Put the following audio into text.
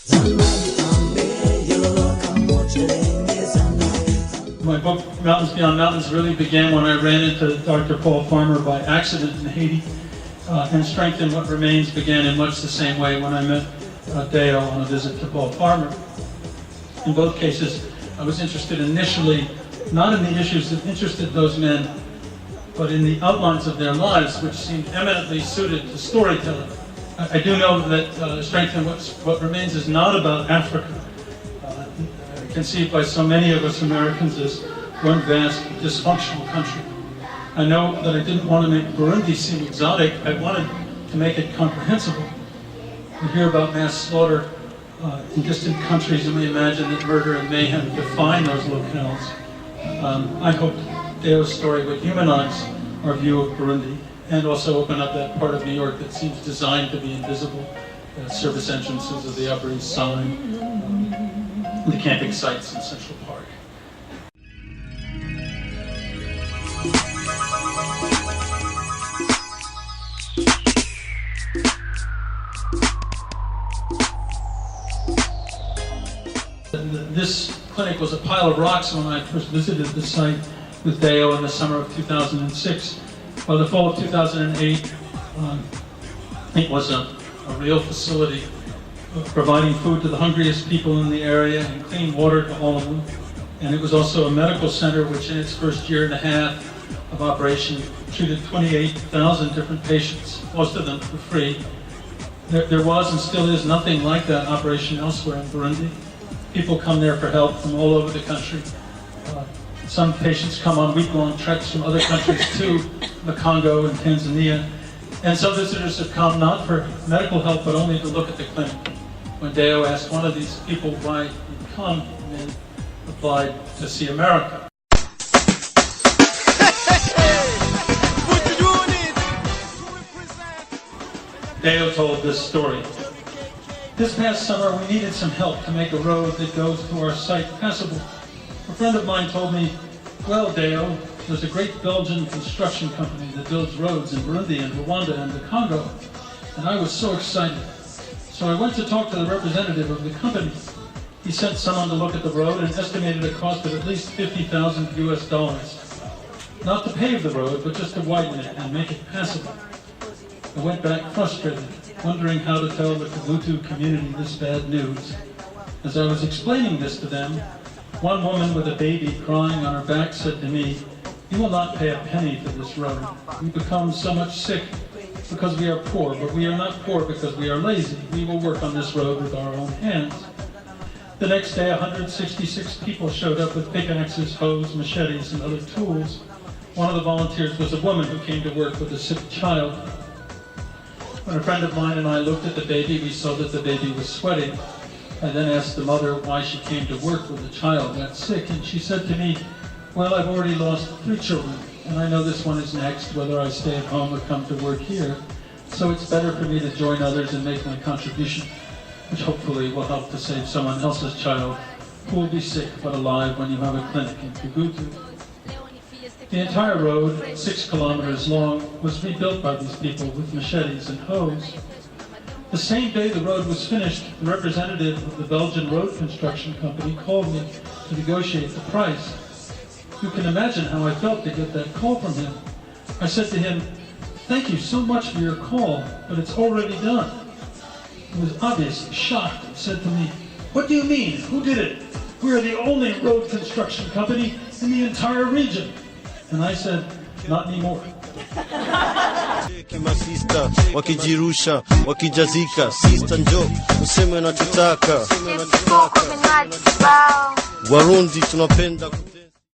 My book, Mountains Beyond Mountains, really began when I ran into Dr. Paul Farmer by accident in Haiti, and Strength in What Remains began in much the same way when I met Deo on a visit to Paul Farmer. In both cases, I was interested initially not in the issues that interested those men, but in the outlines of their lives, which seemed eminently suited to storytelling. I do know that Strength in What Remains is not about Africa, conceived by so many of us Americans as one vast dysfunctional country. I know that I didn't want to make Burundi seem exotic. I wanted to make it comprehensible. We hear about mass slaughter in distant countries, and we imagine that murder and mayhem define those locales. I hope Deo's story would humanize our view of Burundi and also open up that part of New York that seems designed to be invisible, the service entrances of the Upper East Side, the camping sites in Central Park. This clinic was a pile of rocks when I first visited the site with Deo in the summer of 2006. By the fall of 2008, it was a real facility providing food to the hungriest people in the area and clean water to all of them. And it was also a medical center which in its first year and a half of operation treated 28,000 different patients, most of them for free. There was and still is nothing like that operation elsewhere in Burundi. People come there for help from all over the country. Some patients come on week-long treks from other countries to the Congo and Tanzania. And some visitors have come not for medical help, but only to look at the clinic. When Deo asked one of these people why he'd come, and then replied, to see America. Deo told this story. This past summer, we needed some help to make a road that goes to our site passable. A friend of mine told me, well, Deo, there's a great Belgian construction company that builds roads in Burundi and Rwanda and the Congo. And I was so excited. So I went to talk to the representative of the company. He sent someone to look at the road and estimated a cost of at least $50,000 US. Not to pave the road, but just to widen it and make it passable. I went back frustrated, wondering how to tell the Kabutu community this bad news. As I was explaining this to them, one woman with a baby crying on her back said to me, "You will not pay a penny for this road. We become so much sick because we are poor, but we are not poor because we are lazy. We will work on this road with our own hands." The next day, 166 people showed up with pickaxes, hoes, machetes, and other tools. One of the volunteers was a woman who came to work with a sick child. When a friend of mine and I looked at the baby, we saw that the baby was sweating. I then asked the mother why she came to work with a child that sick, and she said to me, "Well, I've already lost 3 children, and I know this one is next, whether I stay at home or come to work here. So it's better for me to join others and make my contribution, which hopefully will help to save someone else's child who will be sick but alive when you have a clinic in Kabutu." The entire road, 6 kilometers long, was rebuilt by these people with machetes and hoes. The same day the road was finished, the representative of the Belgian road construction company called me to negotiate the price. You can imagine how I felt to get that call from him. I said to him, "Thank you so much for your call, but it's already done." He was obviously shocked and said to me, "What do you mean? Who did it? We are the only road construction company in the entire region." And I said, "Not anymore." Masista wakijirusha wakijazika sister njo useme unachotaka Warundi tunapenda